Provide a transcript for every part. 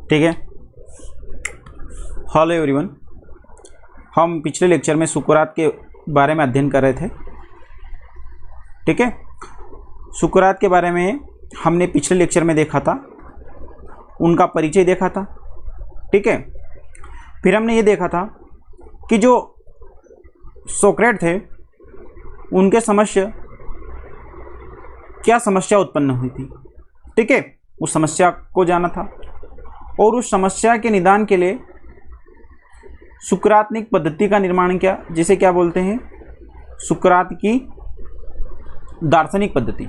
ठीक है। Hello everyone, हम पिछले लेक्चर में सुकरात के बारे में अध्ययन कर रहे थे। ठीक है, सुकरात के बारे में हमने पिछले लेक्चर में देखा था, उनका परिचय देखा था। ठीक है, फिर हमने ये देखा था कि जो सोक्रेट थे उनके क्या समस्या उत्पन्न हुई थी। ठीक है, उस समस्या को जाना था और उस समस्या के निदान के लिए सुकरात्निक पद्धति का निर्माण किया, जिसे क्या बोलते हैं, सुकरात की दार्शनिक पद्धति।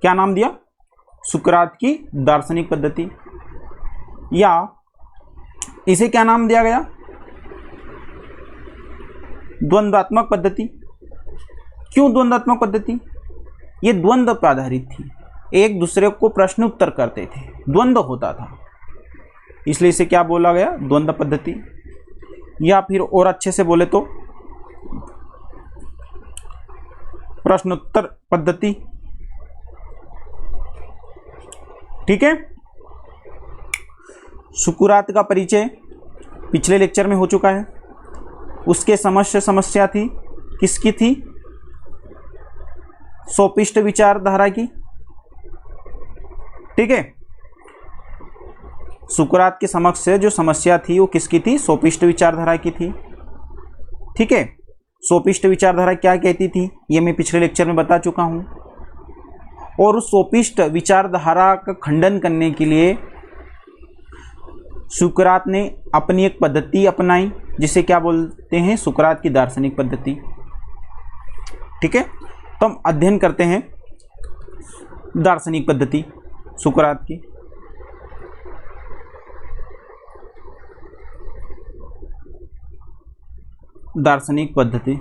क्या नाम दिया? सुकरात की दार्शनिक पद्धति, या इसे क्या नाम दिया गया? द्वंद्वात्मक पद्धति। क्यों द्वंद्वात्मक पद्धति? ये द्वंद्व पर आधारित थी, एक दूसरे को प्रश्न उत्तर करते थे, द्वंद्व होता था, इसलिए इसे क्या बोला गया? द्वंद्व पद्धति। या फिर और अच्छे से बोले तो प्रश्नोत्तर पद्धति। ठीक है, सुकरात का परिचय पिछले लेक्चर में हो चुका है। उसके समस्या थी, किसकी थी? सोफिस्ट विचारधारा की। ठीक है, सुकरात के समक्ष जो समस्या थी वो किसकी थी? सोफिस्ट विचारधारा की थी। ठीक है, सोफिस्ट विचारधारा क्या कहती थी ये मैं पिछले लेक्चर में बता चुका हूं। और उस सोफिस्ट विचारधारा का खंडन करने के लिए सुकरात ने अपनी एक पद्धति अपनाई, जिसे क्या बोलते हैं? सुकरात की दार्शनिक पद्धति। ठीक है, तो हम अध्ययन करते हैं दार्शनिक पद्धति सुकरात की। दार्शनिक पद्धति,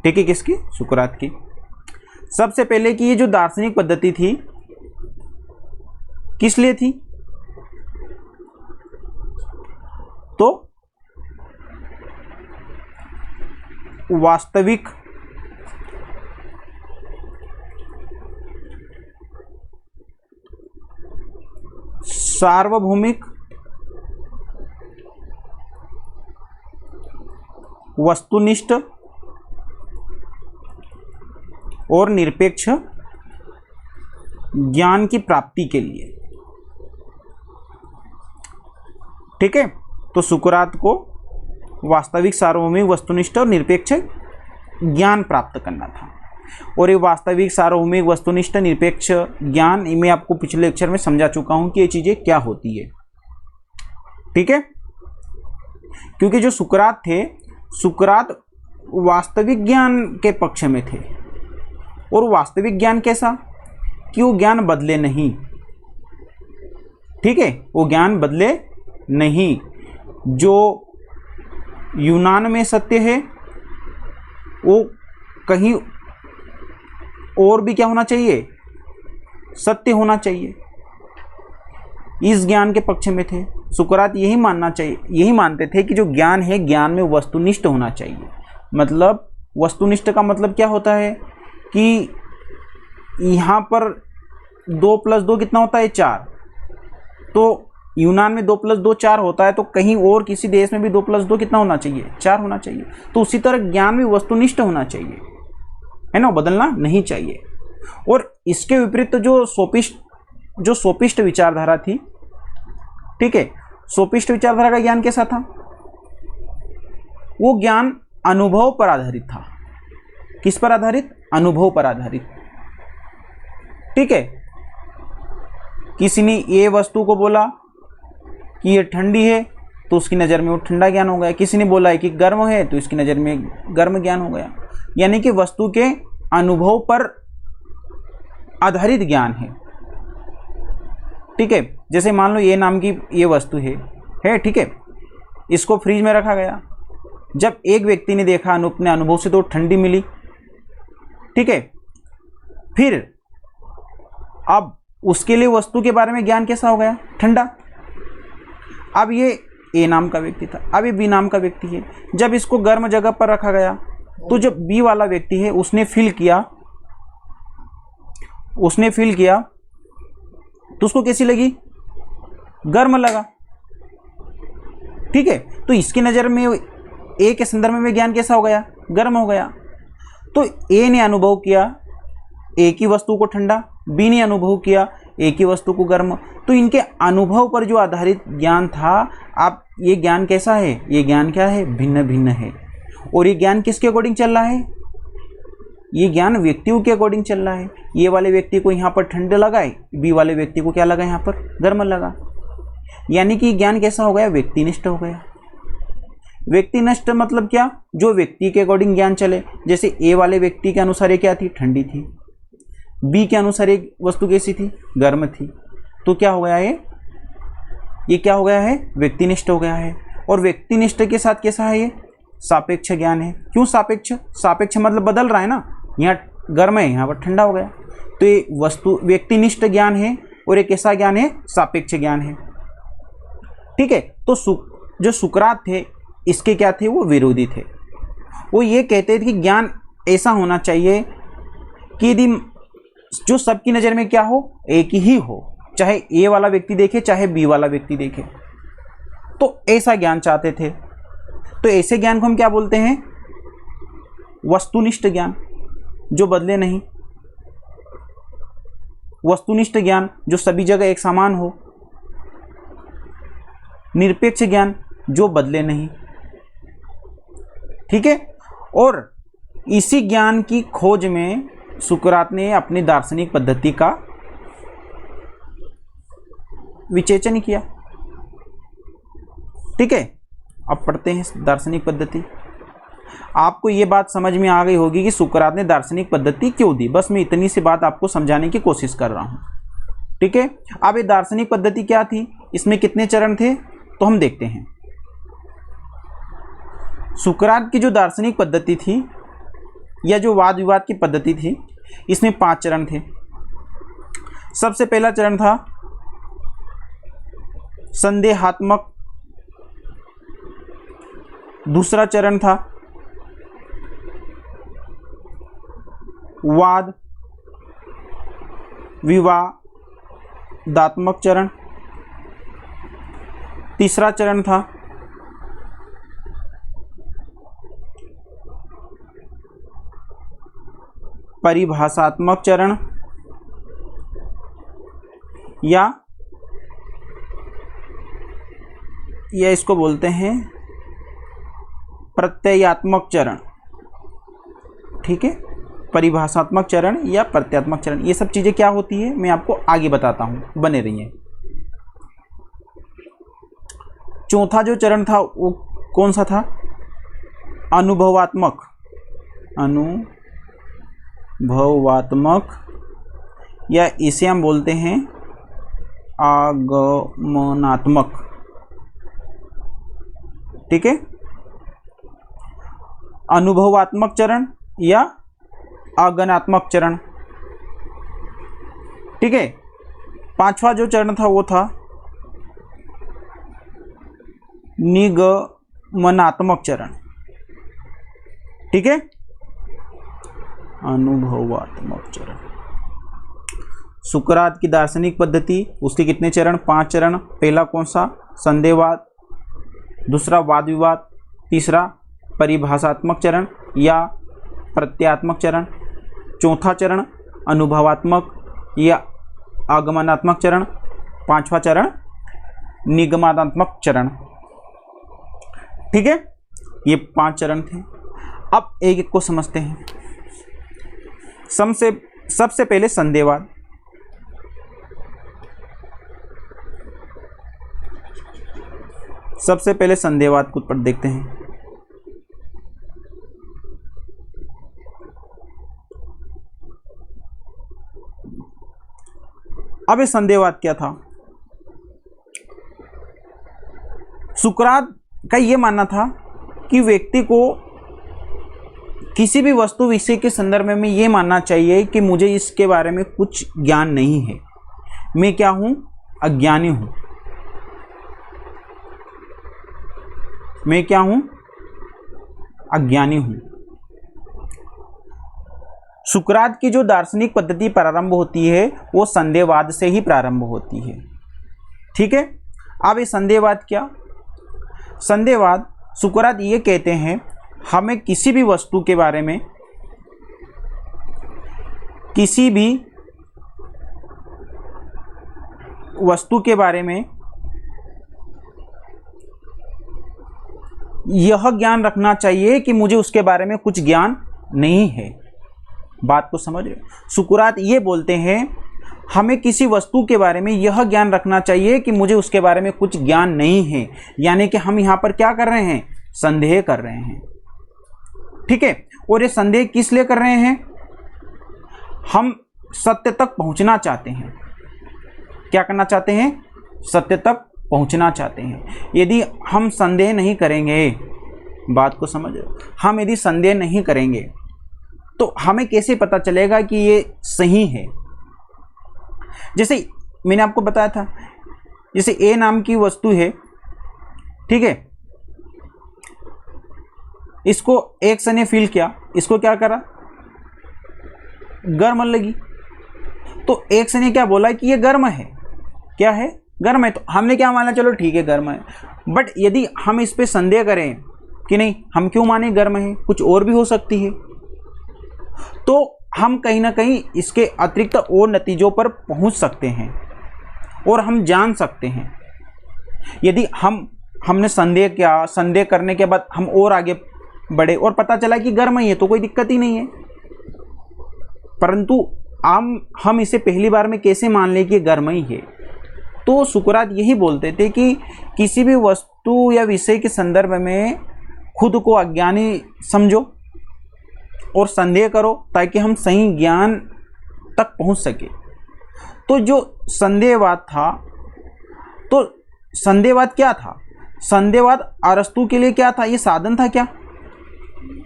ठीक है, किसकी? सुकरात की। सबसे पहले कि ये जो दार्शनिक पद्धति थी किस लिए थी? तो वास्तविक सार्वभौमिक वस्तुनिष्ठ और निरपेक्ष ज्ञान की प्राप्ति के लिए। ठीक है, तो सुकरात को वास्तविक सार्वभौमिक वस्तुनिष्ठ और निरपेक्ष ज्ञान प्राप्त करना था। और ये वास्तविक सार्वभौमिक वस्तुनिष्ठ निरपेक्ष ज्ञान मैं आपको पिछले लेक्चर में समझा चुका हूं कि ये चीजें क्या होती है। ठीक है, क्योंकि जो सुकरात थे, सुकरात वास्तविक ज्ञान के पक्ष में थे। और वास्तविक ज्ञान कैसा? कि वो ज्ञान बदले नहीं। ठीक है, वो ज्ञान बदले नहीं। जो यूनान में सत्य है वो कहीं और भी क्या होना चाहिए? सत्य होना चाहिए। इस ज्ञान के पक्ष में थे। सुकरात यही मानते थे कि जो ज्ञान है, ज्ञान में वस्तुनिष्ठ होना चाहिए। मतलब वस्तुनिष्ठ का मतलब क्या होता है कि यहाँ पर 2 + 2 कितना होता है? 4। तो यूनान में 2 + 2 4 होता है, तो कहीं और किसी देश में भी 2 + 2 कितना होना चाहिए? 4 होना चाहिए। तो उसी तरह ज्ञान भी वस्तुनिष्ठ होना चाहिए, है ना, बदलना नहीं चाहिए। और इसके विपरीत जो सोफिस्ट विचारधारा थी, ठीक है, सोफिस्ट विचारधारा का ज्ञान कैसा था? वो ज्ञान अनुभव पर आधारित था। किस पर आधारित? अनुभव पर आधारित। ठीक है, किसी ने ये वस्तु को बोला कि ये ठंडी है, तो उसकी नज़र में वो ठंडा ज्ञान हो गया। किसी ने बोला है कि गर्म है, तो इसकी नज़र में गर्म ज्ञान हो गया। यानी कि वस्तु के अनुभव पर आधारित ज्ञान है। ठीक है, जैसे मान लो ये नाम की ये वस्तु है, ठीक है, इसको फ्रिज में रखा गया। जब एक व्यक्ति ने देखा अपने अनुभव से तो ठंडी मिली। ठीक है, फिर अब उसके लिए वस्तु के बारे में ज्ञान कैसा हो गया? ठंडा। अब ये ए नाम का व्यक्ति था, अब ये बी नाम का व्यक्ति है। जब इसको गर्म जगह पर रखा गया तो जो बी वाला व्यक्ति है उसने फील किया तो उसको कैसी लगी? गर्म लगा। ठीक है, तो इसकी नज़र में ए के संदर्भ में ज्ञान कैसा हो गया? गर्म हो गया। तो ए ने अनुभव किया ए की वस्तु को ठंडा, बी ने अनुभव किया ए की वस्तु को गर्म। तो इनके अनुभव पर जो आधारित ज्ञान था, आप ये ज्ञान कैसा है? ये ज्ञान क्या है? भिन्न भिन्न है। और ये ज्ञान किसके अकॉर्डिंग चल रहा है? ये ज्ञान व्यक्तियों के अकॉर्डिंग चल रहा है। ये वाले व्यक्ति को यहाँ पर ठंडा लगा है, बी वाले व्यक्ति को क्या लगा? यहाँ पर गर्म लगा। यानी कि ज्ञान कैसा हो गया? व्यक्तिनिष्ठ हो गया। व्यक्तिनिष्ठ मतलब क्या? जो व्यक्ति के अकॉर्डिंग ज्ञान चले। जैसे ए वाले व्यक्ति के अनुसार ये क्या थी? ठंडी थी। बी के अनुसार एक वस्तु कैसी थी? गर्म थी। तो क्या हो गया? ये क्या हो गया है? व्यक्तिनिष्ठ हो गया है। और व्यक्तिनिष्ठ के साथ कैसा है? ये सापेक्ष ज्ञान है। क्यों सापेक्ष? सापेक्ष मतलब बदल रहा है ना, यहाँ गर्म है, यहाँ पर ठंडा हो गया। तो ये वस्तु व्यक्तिनिष्ठ ज्ञान है और एक ऐसा ज्ञान है सापेक्ष ज्ञान है। ठीक है, तो जो सुकरात थे इसके क्या थे? वो विरोधी थे। वो ये कहते थे कि ज्ञान ऐसा होना चाहिए कि यदि जो सबकी नज़र में क्या हो? एक ही हो, चाहे ए वाला व्यक्ति देखे चाहे बी वाला व्यक्ति देखे। तो ऐसा ज्ञान चाहते थे। तो ऐसे ज्ञान को हम क्या बोलते हैं? वस्तुनिष्ठ ज्ञान, जो बदले नहीं। वस्तुनिष्ठ ज्ञान जो सभी जगह एक समान हो। निरपेक्ष ज्ञान जो बदले नहीं। ठीक है, और इसी ज्ञान की खोज में सुकरात ने अपनी दार्शनिक पद्धति का विचेचन किया। ठीक है, अब पढ़ते हैं दार्शनिक पद्धति। आपको ये बात समझ में आ गई होगी कि सुकरात ने दार्शनिक पद्धति क्यों दी। बस मैं इतनी सी बात आपको समझाने की कोशिश कर रहा हूं। ठीक है, अब ये दार्शनिक पद्धति क्या थी? इसमें कितने चरण थे? तो हम देखते हैं। सुकरात की जो दार्शनिक पद्धति थी या जो वाद विवाद की पद्धति थी, इसमें 5 चरण थे। सबसे पहला चरण था संदेहात्मक। दूसरा चरण था वाद विवादात्मक चरण। तीसरा चरण था परिभाषात्मक चरण या इसको बोलते हैं प्रत्ययात्मक चरण। ठीक है, परिभाषात्मक चरण या प्रत्ययात्मक चरण, ये सब चीजें क्या होती है मैं आपको आगे बताता हूं, बने रहिए। चौथा जो चरण था वो कौन सा था? अनुभवात्मक। अनुभवात्मक या इसे हम बोलते हैं आगमनात्मक। ठीक है, अनुभवात्मक चरण या आगमनात्मक चरण। ठीक है, पांचवा जो चरण था वो था निगमनात्मक चरण। ठीक है, अनुभवात्मक चरण। सुकरात की दार्शनिक पद्धति, उसके कितने चरण? 5 चरण। पहला कौन सा? संदेहवाद। दूसरा वाद विवाद। तीसरा परिभाषात्मक चरण या प्रत्ययात्मक चरण। चौथा चरण अनुभवात्मक या आगमनात्मक चरण। पांचवा चरण निगमनात्मक चरण। ठीक है, ये 5 चरण थे। अब एक एक को समझते हैं। सबसे पहले संदेहवाद। सबसे पहले संदेहवाद को पर देखते हैं। अब ये संदेहवाद क्या था? सुकरात का ये मानना था कि व्यक्ति को किसी भी वस्तु विषय के संदर्भ में ये मानना चाहिए कि मुझे इसके बारे में कुछ ज्ञान नहीं है, मैं क्या हूं? अज्ञानी हूं। मैं क्या हूं? अज्ञानी हूं। सुकरात की जो दार्शनिक पद्धति प्रारंभ होती है वो संदेहवाद से ही प्रारंभ होती है। ठीक है, अब ये संदेहवाद क्या? संदेहवाद, सुकरात ये कहते हैं हमें किसी भी वस्तु के बारे में, किसी भी वस्तु के बारे में यह ज्ञान रखना चाहिए कि मुझे उसके बारे में कुछ ज्ञान नहीं है। बात को समझ रहे हो? सुकरात ये बोलते हैं हमें किसी वस्तु के बारे में यह ज्ञान रखना चाहिए कि मुझे उसके बारे में कुछ ज्ञान नहीं है, यानी कि हम यहाँ पर क्या कर रहे हैं? संदेह कर रहे हैं। ठीक है, और ये संदेह किस लिए कर रहे हैं? हम सत्य तक पहुंचना चाहते हैं। क्या करना चाहते हैं? सत्य तक पहुंचना चाहते हैं। यदि हम संदेह नहीं करेंगे, बात को समझो, हम यदि संदेह नहीं करेंगे तो हमें कैसे पता चलेगा कि ये सही है? जैसे मैंने आपको बताया था, जैसे ए नाम की वस्तु है, ठीक है, इसको एक ने फील किया, इसको क्या करा? गर्म लगी, तो एक ने क्या बोला कि ये गर्म है। क्या है? गर्म है। तो हमने क्या माना? चलो ठीक है, गर्म है। बट यदि हम इस पे संदेह करें कि नहीं, हम क्यों माने गर्म है, कुछ और भी हो सकती है, तो हम कहीं ना कहीं इसके अतिरिक्त और नतीजों पर पहुंच सकते हैं और हम जान सकते हैं। यदि हमने संदेह किया, संदेह करने के बाद हम और आगे बढ़े और पता चला कि गर्म ही है, तो कोई दिक्कत ही नहीं है। परंतु हम इसे पहली बार में कैसे मान लें कि गर्म ही है? तो सुकरात यही बोलते थे कि किसी भी वस्तु या विषय के संदर्भ में खुद को अज्ञानी समझो और संदेह करो ताकि हम सही ज्ञान तक पहुंच सके। तो जो संदेहवाद था, तो संदेहवाद क्या था? संदेहवाद अरस्तु के लिए क्या था? ये साधन था क्या?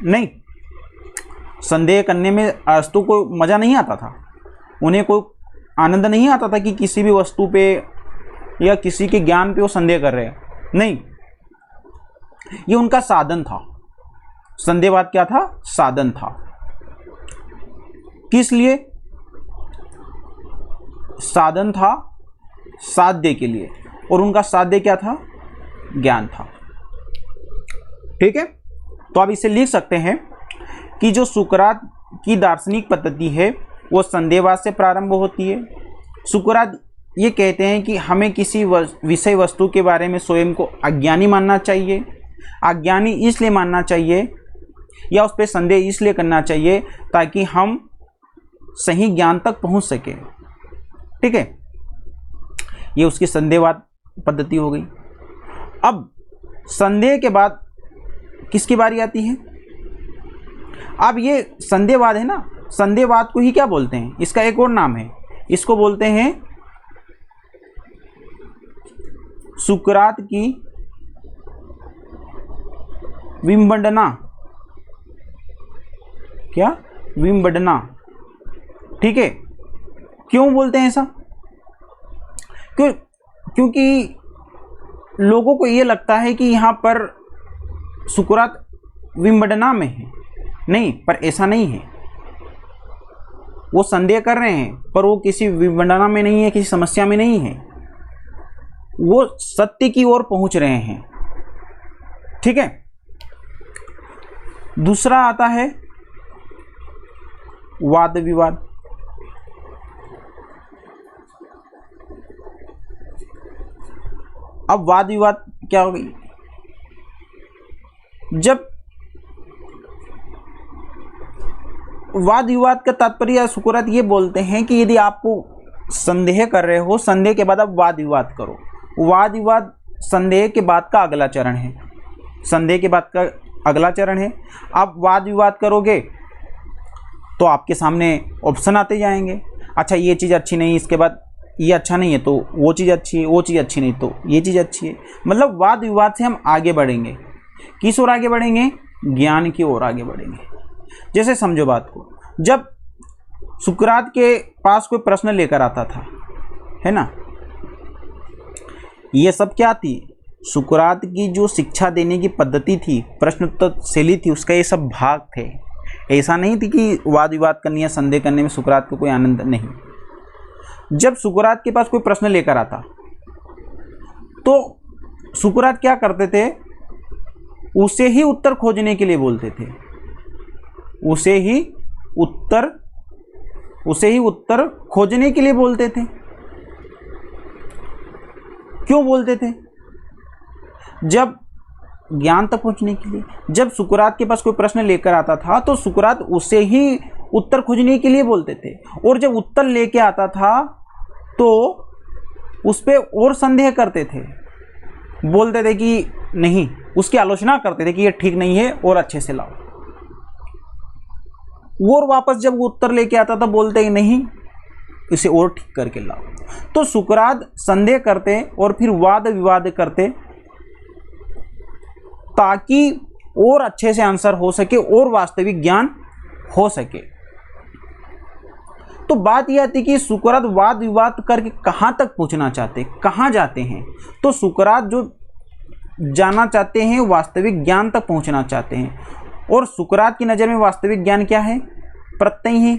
नहीं, संदेह करने में अरस्तु को मज़ा नहीं आता था, उन्हें कोई आनंद नहीं आता था कि किसी भी वस्तु पे या किसी के ज्ञान पे वो संदेह कर रहे हैं। नहीं, ये उनका साधन था। संदेहवाद क्या था? साधन था। किस लिए साधन था? साध्य के लिए। और उनका साध्य क्या था? ज्ञान था। ठीक है, तो आप इसे लिख सकते हैं कि जो सुकरात की दार्शनिक पद्धति है वो संदेहवाद से प्रारंभ होती है। सुकरात ये कहते हैं कि हमें किसी विषय वस्तु के बारे में स्वयं को अज्ञानी मानना चाहिए। अज्ञानी इसलिए मानना चाहिए या उस पर संदेह इसलिए करना चाहिए ताकि हम सही ज्ञान तक पहुंच सके। ठीक है, ये उसकी संदेहवाद पद्धति हो गई। अब संदेह के बाद किसकी बारी आती है? अब ये संदेहवाद है ना, संदेहवाद को ही क्या बोलते हैं? इसका एक और नाम है, इसको बोलते हैं सुकरात की विंबडना। क्या? विंबडना। ठीक है, क्यों बोलते हैं ऐसा? क्योंकि लोगों को ये लगता है कि यहाँ पर सुकरात विंबडना में है। नहीं, पर ऐसा नहीं है। वो संदेह कर रहे हैं पर वो किसी विंबडना में नहीं है, किसी समस्या में नहीं है, वो सत्य की ओर पहुंच रहे हैं। ठीक है, दूसरा आता है वाद विवाद। अब वाद विवाद क्या हो गई? जब वाद विवाद का तात्पर्य सुकरात ये बोलते हैं कि यदि आपको संदेह कर रहे हो, संदेह के बाद आप वाद विवाद करो। वाद विवाद संदेह के बाद का अगला चरण है। संदेह के बाद का अगला चरण है। आप वाद विवाद करोगे तो आपके सामने ऑप्शन आते जाएंगे। अच्छा, ये चीज़ अच्छी नहीं, इसके बाद ये अच्छा नहीं है तो वो चीज़ अच्छी है, वो चीज़ अच्छी नहीं तो ये चीज़ अच्छी है। मतलब वाद विवाद से हम आगे बढ़ेंगे। किस ओर आगे बढ़ेंगे? ज्ञान की ओर आगे बढ़ेंगे। जैसे समझो बात को, जब सुकरात के पास कोई प्रश्न लेकर आता था, है ना, ये सब क्या थी? सुकरात की जो शिक्षा देने की पद्धति थी, प्रश्नोत्तर शैली थी, उसका ये सब भाग थे। ऐसा नहीं थी कि वाद विवाद करनी है, संदेह करने में सुकरात को कोई आनंद नहीं। जब सुकरात के पास कोई प्रश्न लेकर आता तो सुकरात क्या करते थे, उसे ही उत्तर खोजने के लिए बोलते थे, उसे ही उत्तर खोजने के लिए बोलते थे। क्यों बोलते थे? जब ज्ञान तक पहुंचने के लिए। जब सुकरात के पास कोई प्रश्न लेकर आता था तो सुकरात उसे ही उत्तर खोजने के लिए बोलते थे, और जब उत्तर लेके आता था तो उस पर और संदेह करते थे, बोलते थे कि नहीं, उसकी आलोचना करते थे कि ये ठीक नहीं है और अच्छे से लाओ। और वापस जब वो उत्तर लेके आता था बोलते ही नहीं, इसे और ठीक करके लाओ। तो सुकरात संदेह करते और फिर वाद विवाद करते ताकि और अच्छे से आंसर हो सके और वास्तविक ज्ञान हो सके। तो बात यह आती कि सुकरात वाद विवाद करके कहां तक पहुंचना चाहते, कहां जाते हैं? तो सुकरात जो जाना चाहते हैं वास्तविक ज्ञान तक पहुंचना चाहते हैं, और सुकरात की नज़र में वास्तविक ज्ञान क्या है? प्रत्यय है।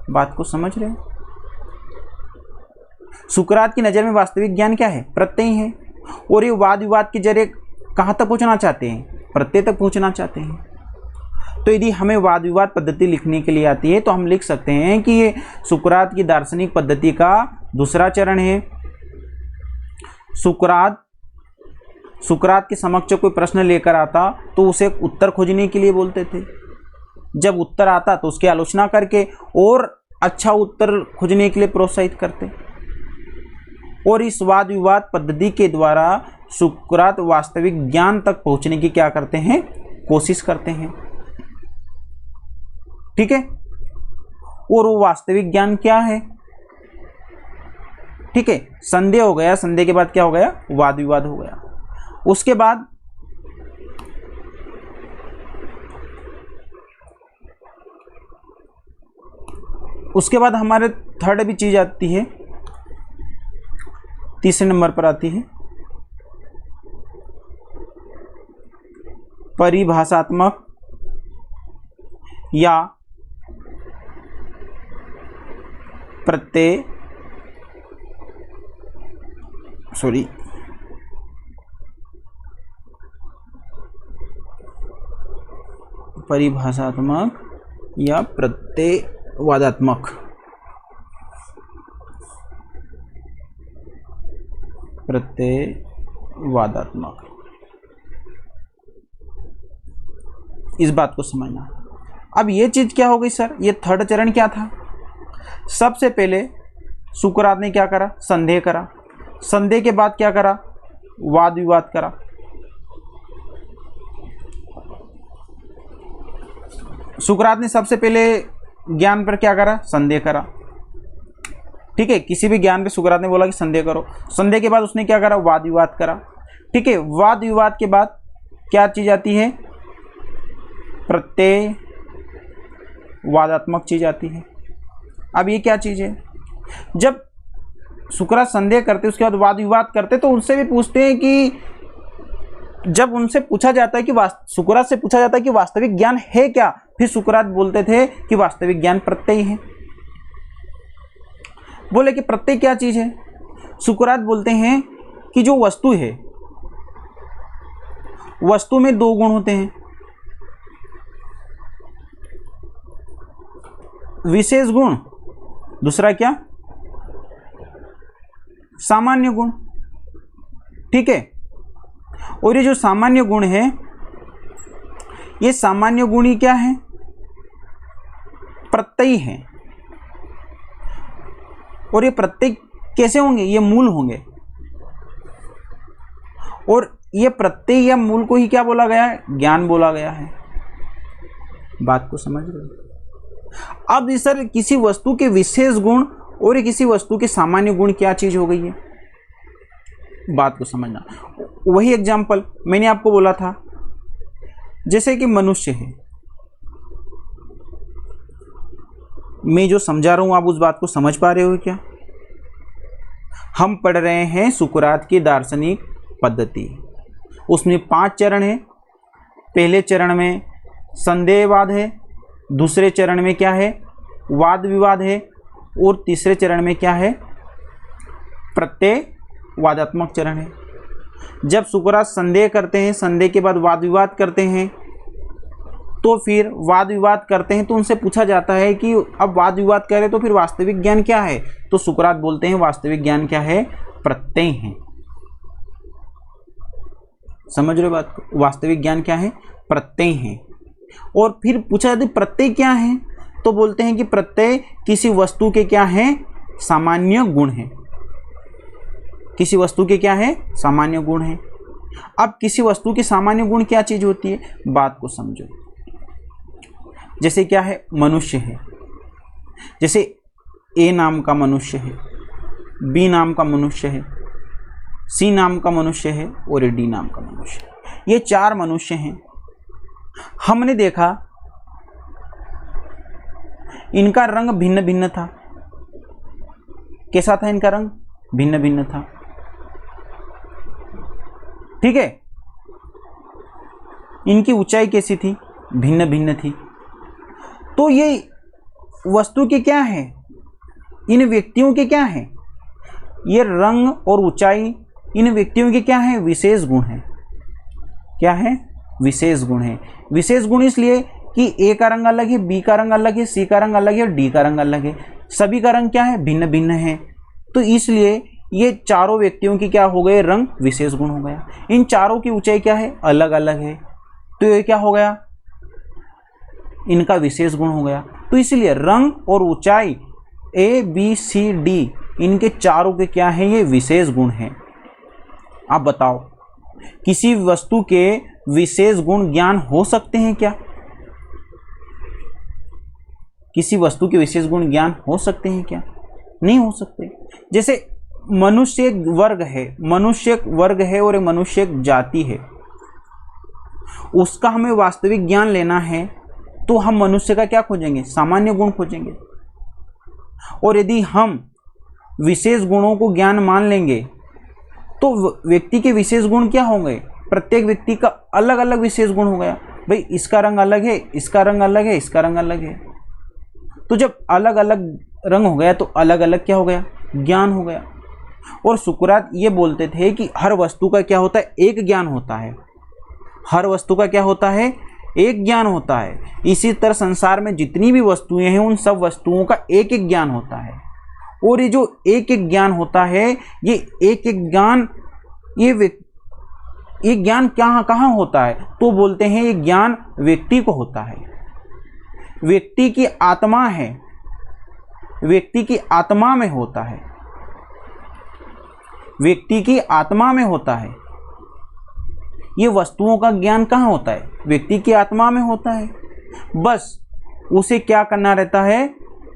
बात को समझ रहे हो? सुकरात की नज़र में वास्तविक ज्ञान क्या है? प्रत्यय है। और ये वाद विवाद के जरिए कहाँ तक पहुँचना चाहते हैं? प्रत्यय तक पहुँचना चाहते हैं। तो यदि हमें वाद विवाद पद्धति लिखने के लिए आती है तो हम लिख सकते हैं कि ये सुकरात की दार्शनिक पद्धति का दूसरा चरण है। सुकरात के समक्ष कोई प्रश्न लेकर आता तो उसे उत्तर खोजने के लिए बोलते थे। जब उत्तर आता तो उसकी आलोचना करके और अच्छा उत्तर खोजने के लिए प्रोत्साहित करते। और इस वाद विवाद पद्धति के द्वारा सुकरात वास्तविक ज्ञान तक पहुंचने की क्या करते हैं? कोशिश करते हैं। ठीक है। और वो वास्तविक ज्ञान क्या है? ठीक है, संदेह हो गया, संदेह के बाद क्या हो गया? वाद विवाद हो गया। उसके बाद हमारे थर्ड भी चीज आती है, तीसरे नंबर पर आती है परिभाषात्मक या परिभाषात्मक या प्रत्ययवादात्मक। प्रत्ययवादात्मक, इस बात को समझना। अब ये चीज क्या हो गई सर? ये थर्ड चरण क्या था? सबसे पहले सुकरात ने क्या करा? संदेह करा। संदेह के बाद क्या करा? वाद विवाद करा। सुकरात ने सबसे पहले ज्ञान पर क्या करा? संदेह करा। ठीक है, किसी भी ज्ञान पे सुकरात ने बोला कि संदेह करो। संदेह के बाद उसने क्या करा? वाद विवाद करा। ठीक है, वाद विवाद के बाद क्या चीज आती है? प्रत्ययवादात्मक चीज आती है। अब ये क्या चीज है? जब सुकरात संदेह करते उसके बाद वाद विवाद करते तो उनसे भी पूछते हैं कि जब उनसे पूछा जाता है कि सुकरात से पूछा जाता है कि वास्तविक ज्ञान है क्या, फिर सुकरात बोलते थे कि वास्तविक ज्ञान प्रत्यय है। बोले कि प्रत्यय क्या चीज है? सुकरात बोलते हैं कि जो वस्तु है, वस्तु में दो गुण होते हैं, विशेष गुण, दूसरा क्या? सामान्य गुण। ठीक है, और ये जो सामान्य गुण है, ये सामान्य गुण ही क्या है? प्रत्यय है। और ये प्रत्यय कैसे होंगे? ये मूल होंगे। और ये प्रत्यय या मूल को ही क्या बोला गया है? ज्ञान बोला गया है। बात को समझ रहे हो? अब सर किसी वस्तु के विशेष गुण और किसी वस्तु के सामान्य गुण क्या चीज हो गई है? बात को समझना। वही एग्जाम्पल मैंने आपको बोला था, जैसे कि मनुष्य है, मैं जो समझा रहा हूं आप उस बात को समझ पा रहे हो क्या? हम पढ़ रहे हैं सुकरात की दार्शनिक पद्धति, उसमें 5 चरण है। पहले चरण में संदेहवाद है, दूसरे चरण में क्या है, वाद विवाद है, और तीसरे चरण में क्या है, प्रत्ययवादात्मक चरण है। जब सुकरात संदेह करते हैं, संदेह के बाद वाद विवाद करते हैं, तो फिर वाद विवाद करते हैं तो उनसे पूछा जाता है कि अब वाद विवाद करें तो फिर वास्तविक ज्ञान क्या है, तो सुकरात बोलते हैं वास्तविक ज्ञान क्या है, प्रत्यय है। समझ रहे हो बात को, वास्तविक ज्ञान क्या है, प्रत्यय है। और फिर पूछा जाता है प्रत्यय क्या है, तो बोलते हैं कि प्रत्यय किसी वस्तु के क्या है, सामान्य गुण है। किसी वस्तु के क्या है, सामान्य गुण है। अब किसी वस्तु के सामान्य गुण क्या चीज होती है, बात को समझो। जैसे क्या है, मनुष्य है, जैसे ए नाम का मनुष्य है, बी नाम का मनुष्य है, सी नाम का मनुष्य है और डी नाम का मनुष्य है। ये 4 मनुष्य हैं। हमने देखा इनका रंग भिन्न भिन्न था। कैसा था इनका रंग, भिन्न भिन्न था, ठीक है। इनकी ऊंचाई कैसी थी, भिन्न भिन्न थी। तो ये वस्तु के क्या है, इन व्यक्तियों के क्या है, ये रंग और ऊंचाई इन व्यक्तियों के क्या है, विशेष गुण है। क्या है, विशेष गुण है। विशेष गुण इसलिए कि ए का रंग अलग है, बी का रंग अलग है, सी का रंग अलग है और डी का रंग अलग है। सभी का रंग क्या है, भिन्न भिन्न है। तो इसलिए ये चारों व्यक्तियों की क्या हो गए, रंग विशेष गुण हो गया। इन चारों की ऊंचाई क्या है, अलग अलग है, तो ये क्या हो गया, इनका विशेष गुण हो गया। तो इसलिए रंग और ऊंचाई ए बी सी डी इनके चारों के क्या है, ये विशेष गुण है। आप बताओ किसी वस्तु के विशेष गुण ज्ञान हो सकते हैं क्या, किसी वस्तु के विशेष गुण ज्ञान हो सकते हैं क्या, नहीं हो सकते। जैसे मनुष्य एक वर्ग है, मनुष्य एक वर्ग है और एक मनुष्य एक जाति है, उसका हमें वास्तविक ज्ञान लेना है तो हम मनुष्य का क्या खोजेंगे, सामान्य गुण खोजेंगे। और यदि हम विशेष गुणों को ज्ञान मान लेंगे तो व्यक्ति के विशेष गुण क्या होंगे, प्रत्येक व्यक्ति का अलग अलग विशेष गुण हो गया। भाई इसका रंग अलग है, इसका रंग अलग है, इसका रंग अलग है। तो जब अलग अलग रंग हो गया तो अलग अलग क्या हो गया, ज्ञान हो गया। और सुकरात ये बोलते थे कि हर वस्तु का क्या होता है, एक ज्ञान होता है। हर वस्तु का क्या होता है, एक ज्ञान होता है। इसी तरह संसार में जितनी भी वस्तुएं हैं उन सब वस्तुओं का एक एक ज्ञान होता है। और ये जो एक एक ज्ञान होता है, ये एक एक ज्ञान ये ज्ञान कहाँ होता है, तो बोलते हैं ये ज्ञान व्यक्ति को होता है। व्यक्ति की आत्मा है, व्यक्ति की आत्मा में होता है, व्यक्ति की आत्मा में होता है। ये वस्तुओं का ज्ञान कहाँ होता है, व्यक्ति की आत्मा में होता है। बस उसे क्या करना रहता है,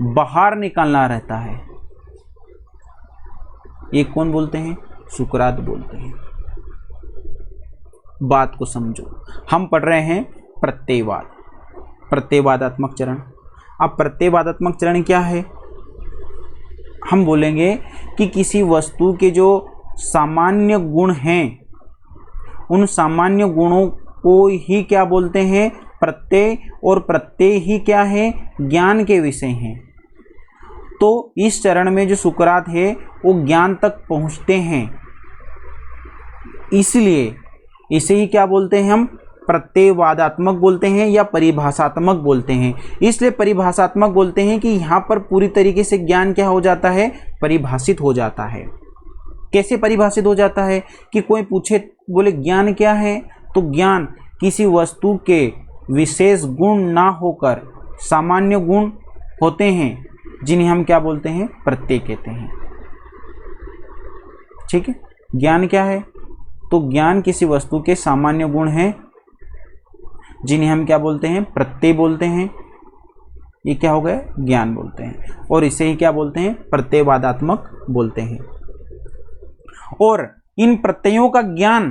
बाहर निकालना रहता है। ये कौन बोलते हैं, सुकरात बोलते हैं। बात को समझो, हम पढ़ रहे हैं प्रत्ययवाद, प्रत्ययवादात्मक चरण। अब प्रत्ययवादात्मक चरण क्या है, हम बोलेंगे कि किसी वस्तु के जो सामान्य गुण हैं उन सामान्य गुणों को ही क्या बोलते हैं, प्रत्यय। और प्रत्यय ही क्या है, ज्ञान के विषय हैं। तो इस चरण में जो सुकरात है वो ज्ञान तक पहुंचते हैं, इसलिए इसे ही क्या बोलते हैं हम, प्रत्ययवादात्मक बोलते हैं या परिभाषात्मक बोलते हैं। इसलिए परिभाषात्मक बोलते हैं कि यहाँ पर पूरी तरीके से ज्ञान क्या हो जाता है, परिभाषित हो जाता है। कैसे परिभाषित हो जाता है कि कोई पूछे बोले ज्ञान क्या है, तो ज्ञान किसी वस्तु के विशेष गुण ना होकर सामान्य गुण होते हैं, जिन्हें हम क्या बोलते हैं, प्रत्यय कहते हैं। ठीक है, ज्ञान क्या है, तो ज्ञान किसी वस्तु के सामान्य गुण हैं जिन्हें हम क्या बोलते हैं, प्रत्यय बोलते हैं। ये क्या हो गया, ज्ञान बोलते हैं। और इसे ही क्या बोलते हैं, प्रत्ययवादात्मक बोलते हैं। और इन प्रत्ययों का ज्ञान,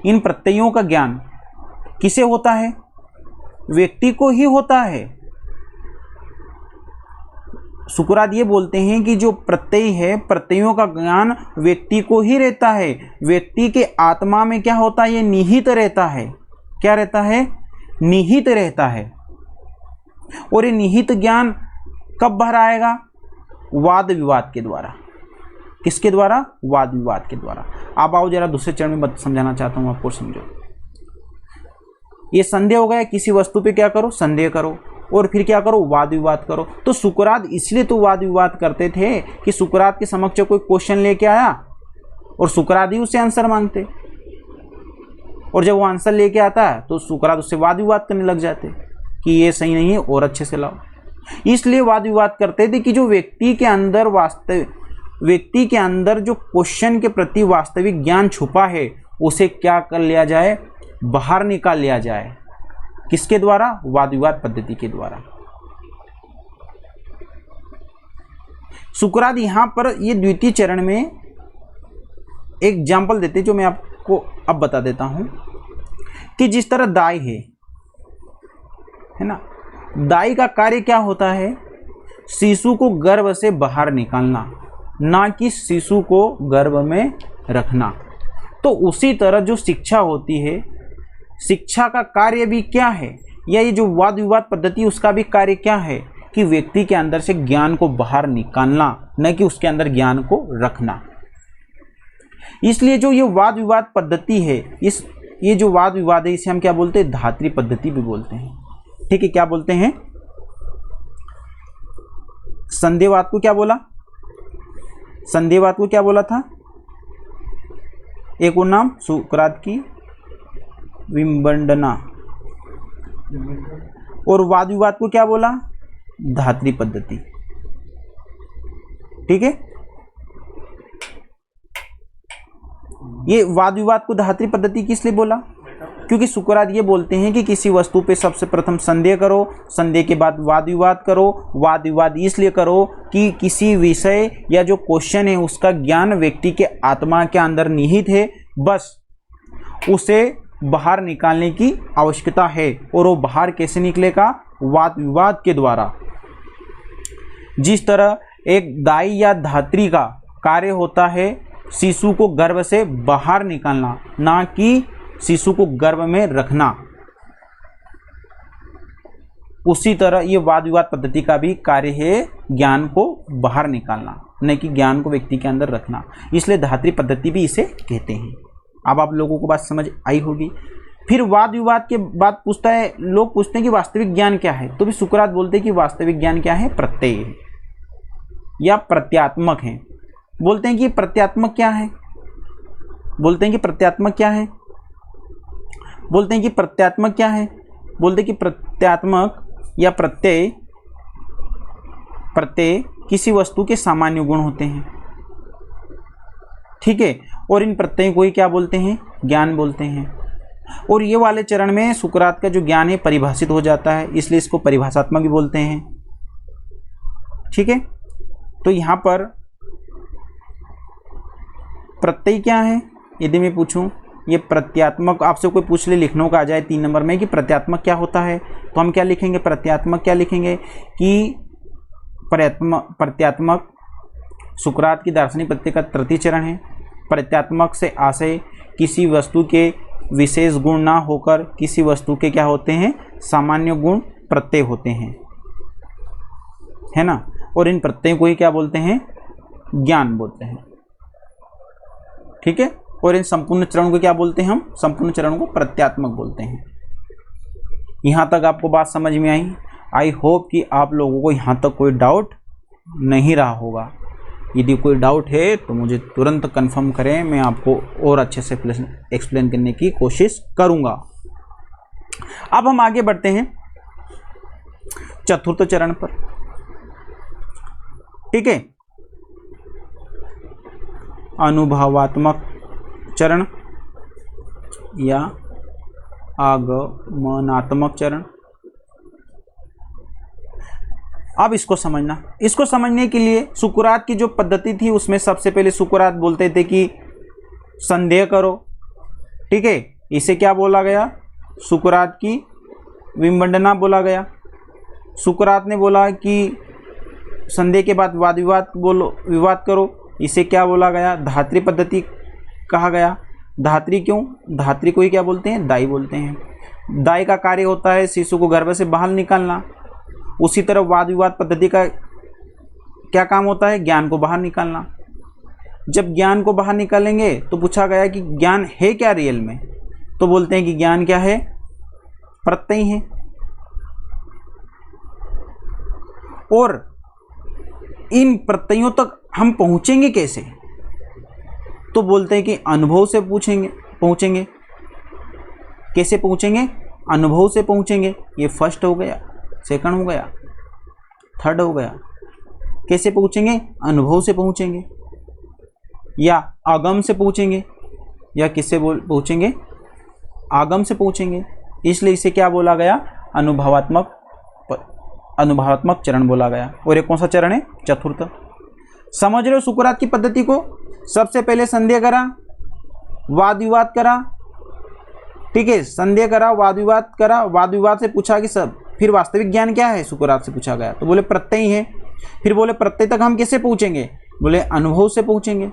इन प्रत्ययों का ज्ञान किसे होता है, व्यक्ति को ही होता है। सुकरात ये बोलते हैं कि जो प्रत्यय है, प्रत्ययों का ज्ञान व्यक्ति को ही रहता है। व्यक्ति के आत्मा में क्या होता है, ये निहित रहता है। क्या रहता है, निहित रहता है। और ये निहित ज्ञान कब बाहर आएगा? वाद विवाद के द्वारा। किसके द्वारा? वाद विवाद के द्वारा। अब आओ जरा दूसरे चरण में समझाना चाहता हूं आपको, समझो। ये संदेह हो गया, किसी वस्तु पे क्या करो? संदेह करो, और फिर क्या करो? वाद विवाद करो। तो सुकरात इसलिए तो वाद विवाद करते थे कि सुकरात के समक्ष कोई क्वेश्चन लेके आया और सुकरात ही उससे आंसर मांगते, और जब वो आंसर लेके आता है तो सुकरात उससे वाद विवाद करने लग जाते कि ये सही नहीं है और अच्छे से लाओ। इसलिए वाद विवाद करते थे कि जो व्यक्ति के अंदर जो क्वेश्चन के प्रति वास्तविक ज्ञान छुपा है उसे क्या कर लिया जाए? बाहर निकाल लिया जाए। किसके द्वारा? वाद विवाद पद्धति के द्वारा। सुकरात यहां पर ये द्वितीय चरण में एक एग्जाम्पल देते जो मैं आपको अब बता देता हूं कि जिस तरह दाई है ना, दाई का कार्य क्या होता है? शिशु को गर्भ से बाहर निकालना, ना कि शिशु को गर्भ में रखना। तो उसी तरह जो शिक्षा होती है, शिक्षा का कार्य भी क्या है, या ये जो वाद विवाद पद्धति उसका भी कार्य क्या है कि व्यक्ति के अंदर से ज्ञान को बाहर निकालना, न कि उसके अंदर ज्ञान को रखना। इसलिए जो ये वाद विवाद पद्धति है, ये जो वाद विवाद है इसे हम क्या बोलते हैं? धात्री पद्धति भी बोलते हैं। ठीक है, क्या बोलते हैं? संदेहवाद को क्या बोला? संदेहवाद को क्या बोला था? एक और नाम सुकरात की विंबंडना, और वाद विवाद को क्या बोला? धात्री पद्धति। ठीक है, ये वाद विवाद को धात्री पद्धति किस लिए बोला? क्योंकि सुकरात ये बोलते हैं कि किसी वस्तु पे सबसे प्रथम संदेह करो, संदेह के बाद वाद विवाद करो। वाद विवाद इसलिए करो कि किसी विषय या जो क्वेश्चन है उसका ज्ञान व्यक्ति के आत्मा के अंदर निहित है, बस उसे बाहर निकालने की आवश्यकता है। और वो बाहर कैसे निकलेगा? वाद विवाद के द्वारा। जिस तरह एक दाई या धात्री का कार्य होता है शिशु को गर्भ से बाहर निकालना, ना कि शिशु को गर्भ में रखना, उसी तरह ये वाद विवाद पद्धति का भी कार्य है ज्ञान को बाहर निकालना, न कि ज्ञान को व्यक्ति के अंदर रखना। इसलिए धात्री पद्धति भी इसे कहते हैं। अब आप लोगों को बात समझ आई होगी। फिर वाद विवाद के बाद पूछता है, लोग पूछते हैं कि वास्तविक ज्ञान क्या है? तो भी सुकरात बोलते हैं कि वास्तविक ज्ञान क्या है? प्रत्यय है या प्रत्यात्मक है। बोलते हैं कि प्रत्यात्मक क्या है? बोलते हैं कि प्रत्यात्मक क्या है? बोलते हैं कि प्रत्यात्मक क्या है? बोलते हैं कि प्रत्यात्मक या प्रत्यय किसी वस्तु के सामान्य गुण होते हैं। ठीक है, और इन प्रत्ययों को ही क्या बोलते हैं? ज्ञान बोलते हैं। और ये वाले चरण में सुकरात का जो ज्ञान है परिभाषित हो जाता है, इसलिए इसको परिभाषात्मक भी बोलते हैं। ठीक है, तो यहां पर प्रत्यय क्या है? यदि मैं पूछूं ये प्रत्यात्मक, आपसे कोई पूछ ले लिखने का आ जाए 3 नंबर में कि प्रत्यात्मक क्या होता है, तो हम क्या लिखेंगे? प्रत्यात्मक क्या लिखेंगे कि प्रत्यात्मक सुकरात की दार्शनिक पद्धति का तृतीय चरण है। प्रत्यात्मक से आशय किसी वस्तु के विशेष गुण ना होकर किसी वस्तु के क्या होते हैं? सामान्य गुण प्रत्यय होते हैं, है ना। और इन प्रत्ययों को ही क्या बोलते हैं? ज्ञान बोलते हैं। ठीक है, और इन संपूर्ण चरण को क्या बोलते हैं? हम संपूर्ण चरण को प्रत्यात्मक बोलते हैं। यहां तक आपको बात समझ में आई? आई होप कि आप लोगों को यहां तक कोई डाउट नहीं रहा होगा। यदि कोई डाउट है तो मुझे तुरंत कंफर्म करें, मैं आपको और अच्छे से एक्सप्लेन करने की कोशिश करूंगा। अब हम आगे बढ़ते हैं चतुर्थ चरण पर। ठीक है, अनुभवात्मक चरण या आगमनात्मक चरण। अब इसको समझने के लिए सुकरात की जो पद्धति थी उसमें सबसे पहले सुकरात बोलते थे कि संदेह करो। ठीक है, इसे क्या बोला गया? सुकरात की विंबंडना बोला गया। सुकरात ने बोला कि संदेह के बाद वाद विवाद करो, इसे क्या बोला गया? धात्री पद्धति कहा गया। धात्री क्यों? धात्री को ही क्या बोलते हैं? दाई बोलते हैं। दाई का कार्य होता है शिशु को गर्भ से बाहर निकालना। उसी तरह वाद विवाद पद्धति का क्या काम होता है? ज्ञान को बाहर निकालना। जब ज्ञान को बाहर निकालेंगे तो पूछा गया कि ज्ञान है क्या रियल में, तो बोलते हैं कि ज्ञान क्या है? प्रत्यय है। और इन प्रत्ययों तक हम पहुंचेंगे कैसे? तो बोलते हैं कि अनुभव से पहुंचेंगे। कैसे पहुंचेंगे? अनुभव से पहुंचेंगे। ये फर्स्ट हो गया, सेकंड हो गया, थर्ड हो गया। कैसे पहुंचेंगे? अनुभव से पहुंचेंगे, या आगम से पहुंचेंगे, या किससे पहुंचेंगे? आगम से पहुंचेंगे। इसलिए इसे क्या बोला गया? अनुभवात्मक चरण बोला गया। और ये कौन सा चरण है? चतुर्थ। समझ रहे हो सुकरात की पद्धति को? सबसे पहले संदेह करा, वाद विवाद करा, ठीक है, संदेह करा, वाद विवाद करा, वाद विवाद से पूछा कि सब फिर वास्तविक ज्ञान क्या है? सुकरात से पूछा गया तो बोले प्रत्यय है। फिर बोले प्रत्यय तक हम कैसे पहुंचेंगे? बोले अनुभव से पहुंचेंगे।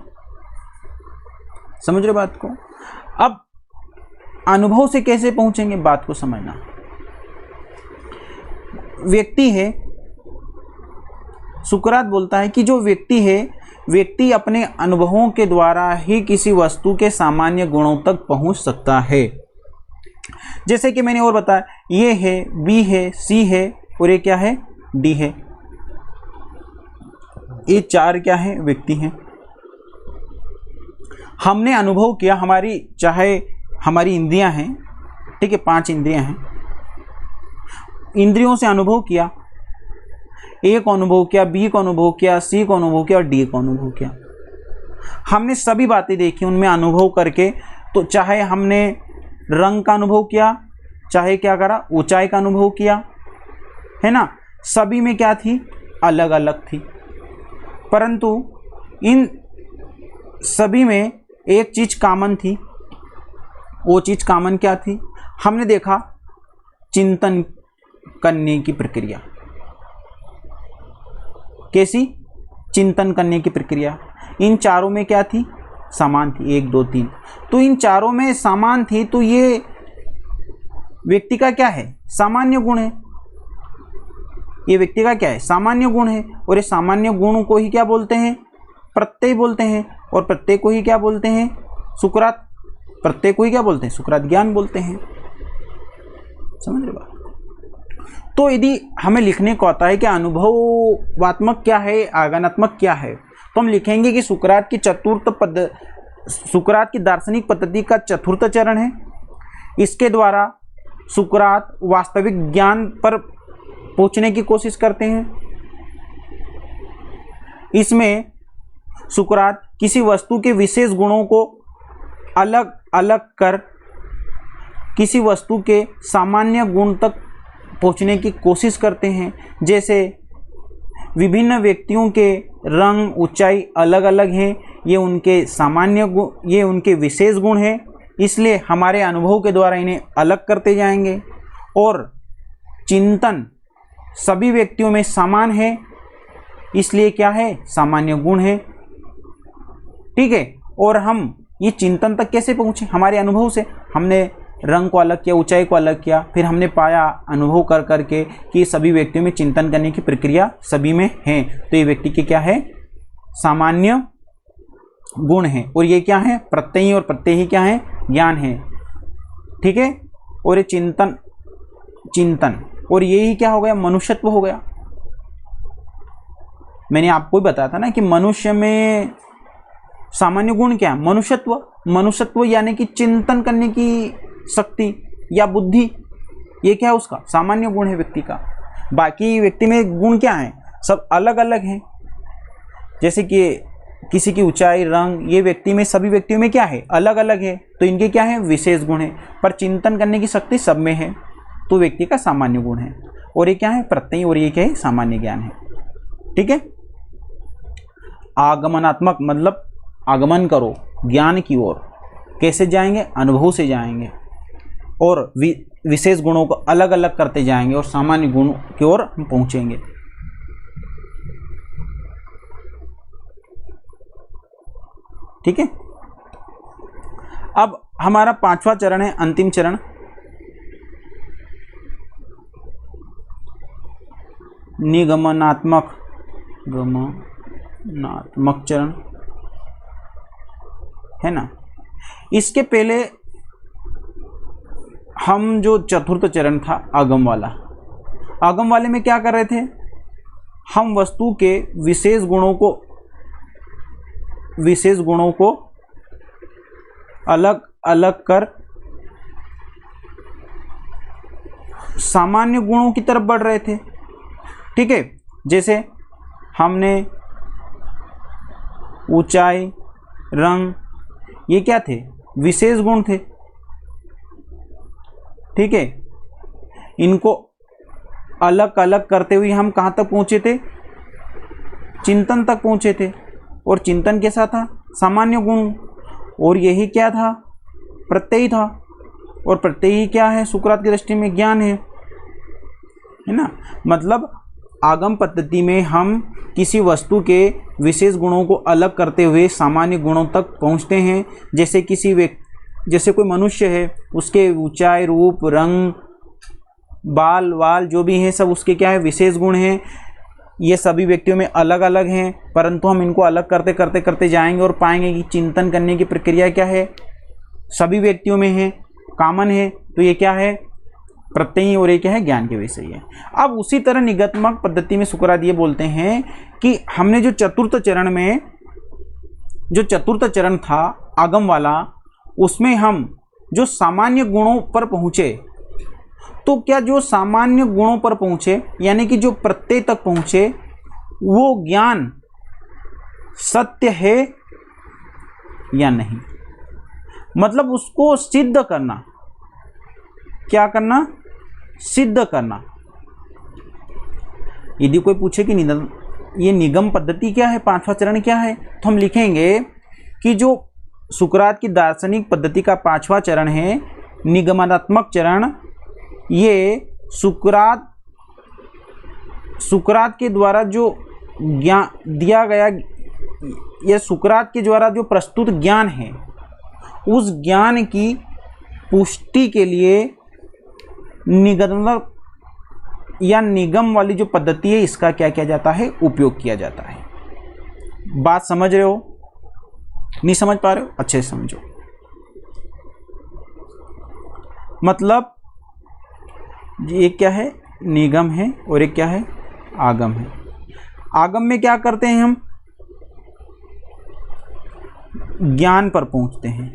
समझ रहे बात को? अब अनुभव से कैसे पहुंचेंगे, बात को समझना। व्यक्ति है, सुकरात बोलता है कि जो व्यक्ति है, व्यक्ति अपने अनुभवों के द्वारा ही किसी वस्तु के सामान्य गुणों तक पहुंच सकता है। जैसे कि मैंने और बताया, ये है, बी है, सी है, और ये क्या है? डी है। ये चार क्या है? व्यक्ति हैं। हमने अनुभव किया, चाहे हमारी इंद्रियां हैं, ठीक है, 5 इंद्रियां हैं, इंद्रियों से अनुभव किया, ए को अनुभव किया, बी को अनुभव किया, सी को अनुभव किया और डी को अनुभव किया। हमने सभी बातें देखी उनमें अनुभव करके। तो चाहे हमने रंग का अनुभव किया, चाहे क्या करा, ऊंचाई का अनुभव किया, है ना, सभी में क्या थी? अलग अलग थी। परंतु इन सभी में एक चीज कॉमन थी। वो चीज कॉमन क्या थी? हमने देखा चिंतन करने की प्रक्रिया। कैसी? चिंतन करने की प्रक्रिया। इन चारों में क्या थी? समान थी, 1 2 3। तो इन चारों में समान थी, तो ये व्यक्ति का क्या है? सामान्य गुण है। ये व्यक्ति का क्या है? सामान्य गुण है। और ये सामान्य गुण को ही क्या बोलते हैं? प्रत्यय बोलते हैं। और प्रत्यय को ही क्या बोलते हैं? सुकरात। प्रत्यय को ही क्या बोलते हैं? सुकरात ज्ञान बोलते हैं। समझ रहे बात? तो यदि हमें लिखने को आता है कि अनुभवात्मक क्या है, आगमनात्मक क्या है, तो हम लिखेंगे कि सुकरात की दार्शनिक पद्धति का चतुर्थ चरण है। इसके द्वारा सुकरात वास्तविक ज्ञान पर पहुंचने की कोशिश करते हैं। इसमें सुकरात किसी वस्तु के विशेष गुणों को अलग अलग कर किसी वस्तु के सामान्य गुण तक पहुंचने की कोशिश करते हैं। जैसे विभिन्न व्यक्तियों के रंग, ऊंचाई अलग अलग हैं, ये उनके सामान्य गुण, ये उनके विशेष गुण हैं, इसलिए हमारे अनुभव के द्वारा इन्हें अलग करते जाएंगे। और चिंतन सभी व्यक्तियों में समान है, इसलिए क्या है? सामान्य गुण है, ठीक है। और हम ये चिंतन तक कैसे पहुंचे? हमारे अनुभव से। हमने रंग को अलग किया, ऊंचाई को अलग किया, फिर हमने पाया अनुभव कर करके कि सभी व्यक्तियों में चिंतन करने की प्रक्रिया सभी में है। तो ये व्यक्ति के क्या है? सामान्य गुण है। और ये क्या है? प्रत्यय। और प्रत्यय ही क्या है? ज्ञान है, ठीक है। और ये चिंतन और ये ही क्या हो गया? मनुष्यत्व हो गया। मैंने आपको ही बताया था ना कि मनुष्य में सामान्य गुण क्या है? मनुष्यत्व। मनुष्यत्व यानी कि चिंतन करने की शक्ति या बुद्धि, ये क्या है? उसका सामान्य गुण है व्यक्ति का। बाकी व्यक्ति में गुण क्या है? सब अलग अलग हैं। जैसे कि किसी की ऊंचाई, रंग, ये व्यक्ति में, सभी व्यक्तियों में क्या है? अलग अलग है। तो इनके क्या है? विशेष गुण है। पर चिंतन करने की शक्ति सब में है, तो व्यक्ति का सामान्य गुण है। और ये क्या है? प्रत्यय। और ये क्या है? सामान्य ज्ञान है, ठीक है। आगमनात्मक मतलब आगमन करो ज्ञान की ओर। कैसे जाएंगे? अनुभव से जाएंगे और विशेष गुणों को अलग अलग करते जाएंगे और सामान्य गुणों की ओर हम पहुंचेंगे। ठीक है। अब हमारा 5वां चरण है, अंतिम चरण। निगमनात्मक चरण है ना। इसके पहले हम जो चतुर्थ चरण था आगम वाला, आगम वाले में क्या कर रहे थे, हम वस्तु के विशेष गुणों को अलग अलग कर सामान्य गुणों की तरफ बढ़ रहे थे। ठीक है, जैसे हमने ऊंचाई, रंग, ये क्या थे, विशेष गुण थे। ठीक है, इनको अलग अलग करते हुए हम कहाँ तक पहुँचे थे, चिंतन तक पहुँचे थे। और चिंतन कैसा था, सामान्य गुण, और यही क्या था, प्रत्यय था। और प्रत्यय क्या है, सुकरात की दृष्टि में ज्ञान है ना। मतलब आगम पद्धति में हम किसी वस्तु के विशेष गुणों को अलग करते हुए सामान्य गुणों तक पहुंचते हैं। जैसे कोई मनुष्य है, उसके ऊंचाई, रूप, रंग, बाल वाल जो भी हैं सब उसके क्या है, विशेष गुण हैं। ये सभी व्यक्तियों में अलग अलग हैं, परंतु हम इनको अलग करते करते करते जाएंगे और पाएंगे कि चिंतन करने की प्रक्रिया क्या है, सभी व्यक्तियों में है, कॉमन है। तो ये क्या है, प्रत्यय, और ये क्या है, ज्ञान के विषय है। अब उसी तरह निगमात्मक पद्धति में सुकरात ये बोलते हैं कि हमने जो चतुर्थ चरण था आगम वाला, उसमें हम जो सामान्य गुणों पर पहुंचे, तो क्या जो सामान्य गुणों पर पहुंचे यानी कि जो प्रत्यय तक पहुंचे, वो ज्ञान सत्य है या नहीं। मतलब उसको सिद्ध करना, क्या करना, सिद्ध करना। यदि कोई पूछे कि ये निगम पद्धति क्या है, पांचवा चरण क्या है, तो हम लिखेंगे कि जो सुकरात की दार्शनिक पद्धति का पांचवा चरण है, निगमनात्मक चरण, ये सुकरात के द्वारा जो ज्ञान दिया गया, यह सुकरात के द्वारा जो प्रस्तुत ज्ञान है, उस ज्ञान की पुष्टि के लिए निगम या निगम वाली जो पद्धति है, इसका क्या किया जाता है, उपयोग किया जाता है। बात समझ रहे हो, नहीं समझ पा रहे हो, अच्छे से समझो। मतलब ये क्या है, निगम है, और एक क्या है, आगम है। आगम में क्या करते हैं, हम ज्ञान पर पहुंचते हैं,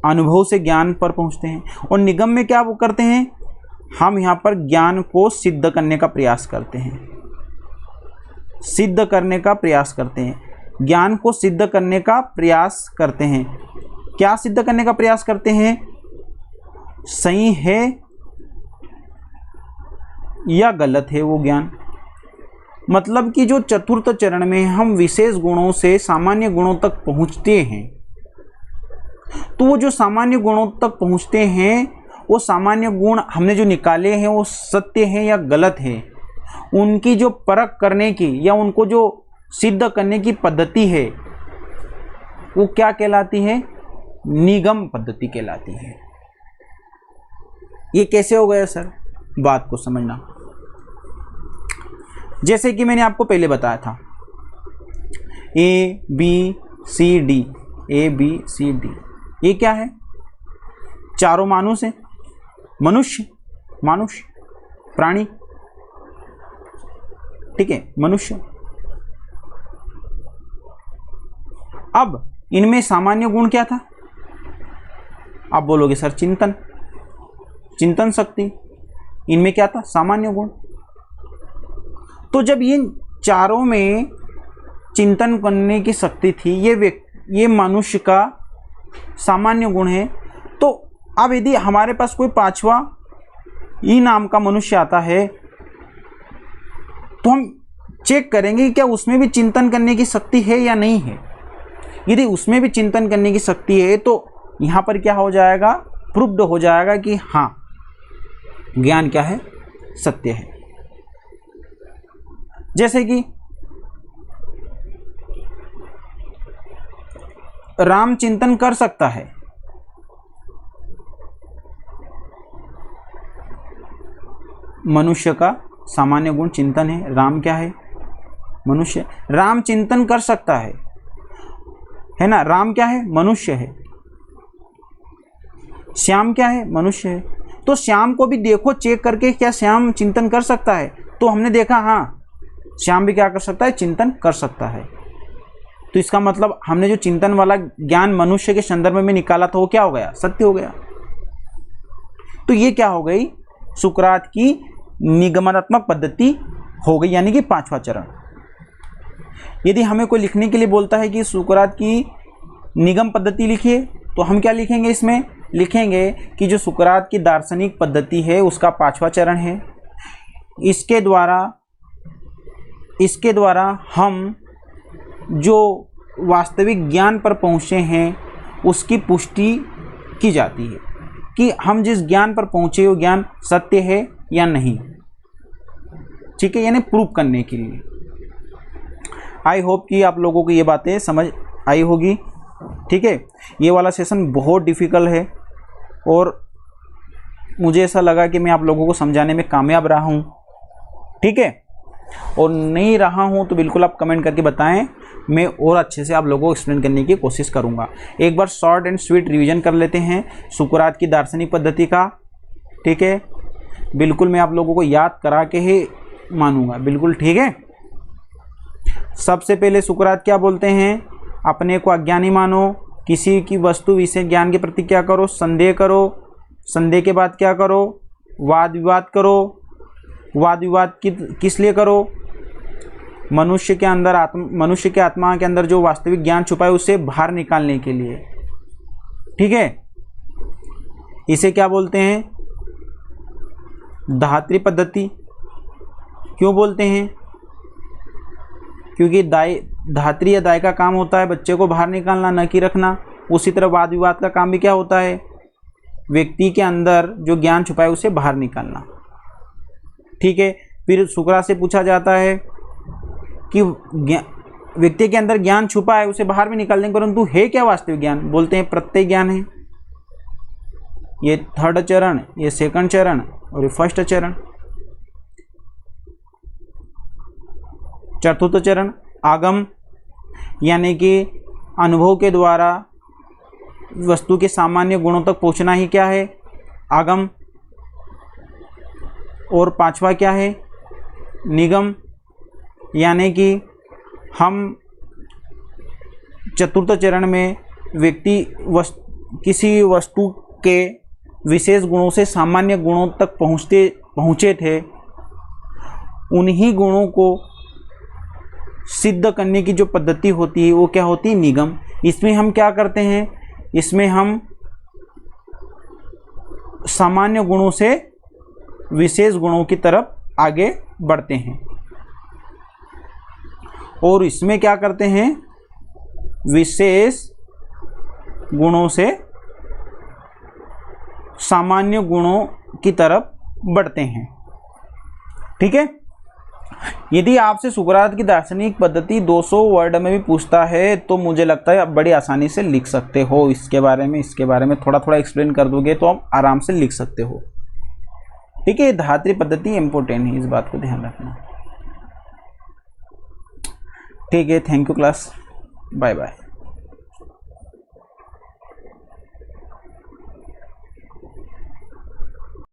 अनुभव से ज्ञान पर पहुंचते हैं। और निगम में क्या वो करते हैं, हम यहाँ पर ज्ञान को सिद्ध करने का प्रयास करते हैं, सिद्ध करने का प्रयास करते हैं, ज्ञान को सिद्ध करने का प्रयास करते हैं। क्या सिद्ध करने का प्रयास करते हैं, सही है या गलत है वो ज्ञान। मतलब कि जो चतुर्थ चरण में हम विशेष गुणों से सामान्य गुणों तक पहुंचते हैं, तो वो जो सामान्य गुणों तक पहुंचते हैं, वो सामान्य गुण हमने जो निकाले हैं वो सत्य हैं या गलत है, उनकी जो परख करने की या उनको जो सिद्ध करने की पद्धति है, वो क्या कहलाती है, निगम पद्धति कहलाती है। ये कैसे हो गया सर, बात को समझना। जैसे कि मैंने आपको पहले बताया था, A B C D, A B C D, ये क्या है, चारों मानुष है, मनुष्य, प्राणी, ठीक है, मनुष्य। अब इनमें सामान्य गुण क्या था, आप बोलोगे सर चिंतन शक्ति, इनमें क्या था, सामान्य गुण। तो जब ये चारों में चिंतन करने की शक्ति थी, ये मनुष्य का सामान्य गुण है, तो अब यदि हमारे पास कोई पांचवा ई नाम का मनुष्य आता है, तो हम चेक करेंगे कि क्या उसमें भी चिंतन करने की शक्ति है या नहीं है। यदि उसमें भी चिंतन करने की शक्ति है, तो यहाँ पर क्या हो जाएगा, प्रूव्ड हो जाएगा कि हाँ, ज्ञान क्या है, सत्य है। जैसे कि राम चिंतन कर सकता है, मनुष्य का सामान्य गुण चिंतन है। राम क्या है? मनुष्य। राम चिंतन कर सकता है ना। राम क्या है? मनुष्य है। श्याम क्या है? मनुष्य है। तो श्याम को भी देखो चेक करके, क्या श्याम चिंतन कर सकता है? तो हमने देखा हाँ, श्याम भी क्या कर सकता है? चिंतन कर सकता है। तो इसका मतलब हमने जो चिंतन वाला ज्ञान मनुष्य के संदर्भ में निकाला था वो क्या हो गया? सत्य हो गया। तो ये क्या हो गई? सुकरात की निगमनात्मक पद्धति हो गई, यानी कि 5वां चरण। यदि हमें कोई लिखने के लिए बोलता है कि सुकरात की निगम पद्धति लिखिए, तो हम क्या लिखेंगे? इसमें लिखेंगे कि जो सुकरात की दार्शनिक पद्धति है उसका 5वां चरण है। इसके द्वारा हम जो वास्तविक ज्ञान पर पहुँचे हैं उसकी पुष्टि की जाती है कि हम जिस ज्ञान पर पहुँचे वो ज्ञान सत्य है या नहीं। ठीक है, यानी प्रूव करने के लिए। आई होप कि आप लोगों को ये बातें समझ आई होगी। ठीक है, ये वाला सेशन बहुत डिफ़िकल्ट है और मुझे ऐसा लगा कि मैं आप लोगों को समझाने में कामयाब रहा हूँ। ठीक है, और नहीं रहा हूँ तो बिल्कुल आप कमेंट करके बताएं, मैं और अच्छे से आप लोगों को एक्सप्लेन करने की कोशिश करूँगा। एक बार शॉर्ट एंड स्वीट रिवीजन कर लेते हैं सुकरात की दार्शनिक पद्धति का। ठीक है, बिल्कुल मैं आप लोगों को याद करा के ही मानूंगा, बिल्कुल। ठीक है, सबसे पहले सुकरात क्या बोलते हैं? अपने को अज्ञानी मानो, किसी की वस्तु विषय ज्ञान के प्रति क्या करो? संदेह करो। संदेह के बाद क्या करो? वाद विवाद करो। वाद विवाद किस लिए करो? मनुष्य के आत्मा के अंदर जो वास्तविक ज्ञान छुपा है उसे बाहर निकालने के लिए। ठीक है, इसे क्या बोलते हैं? धात्री पद्धति। क्यों बोलते हैं? क्योंकि धात्री या दाय का काम होता है बच्चे को बाहर निकालना, न कि रखना। उसी तरह वाद विवाद का काम भी क्या होता है? व्यक्ति के अंदर जो ज्ञान छुपा है उसे बाहर निकालना। ठीक है, फिर सुकरात से पूछा जाता है कि व्यक्ति के अंदर ज्ञान छुपा है उसे बाहर भी निकाल देंगे, परंतु है क्या वास्तविक ज्ञान? बोलते हैं प्रत्यय ज्ञान है। ये 3rd चरण, ये 2nd चरण और ये 1st चरण। 4th चरण आगम, यानी कि अनुभव के द्वारा वस्तु के सामान्य गुणों तक पहुंचना ही क्या है? आगम। और 5वां क्या है? निगम, यानी कि हम 4th चरण में व्यक्ति किसी वस्तु के विशेष गुणों से सामान्य गुणों तक पहुँचे थे, उन्हीं गुणों को सिद्ध करने की जो पद्धति होती है वो क्या होती है? निगम। इसमें हम क्या करते हैं? इसमें हम सामान्य गुणों से विशेष गुणों की तरफ आगे बढ़ते हैं और इसमें क्या करते हैं? विशेष गुणों से सामान्य गुणों की तरफ बढ़ते हैं। ठीक है, यदि आपसे सुकरात की दार्शनिक पद्धति 200 वर्ड में भी पूछता है तो मुझे लगता है आप बड़ी आसानी से लिख सकते हो। इसके बारे में थोड़ा थोड़ा एक्सप्लेन कर दोगे तो आप आराम से लिख सकते हो। ठीक है, धात्री पद्धति इम्पोर्टेंट है, इस बात को ध्यान रखना। ठीक है, thank you class, bye bye.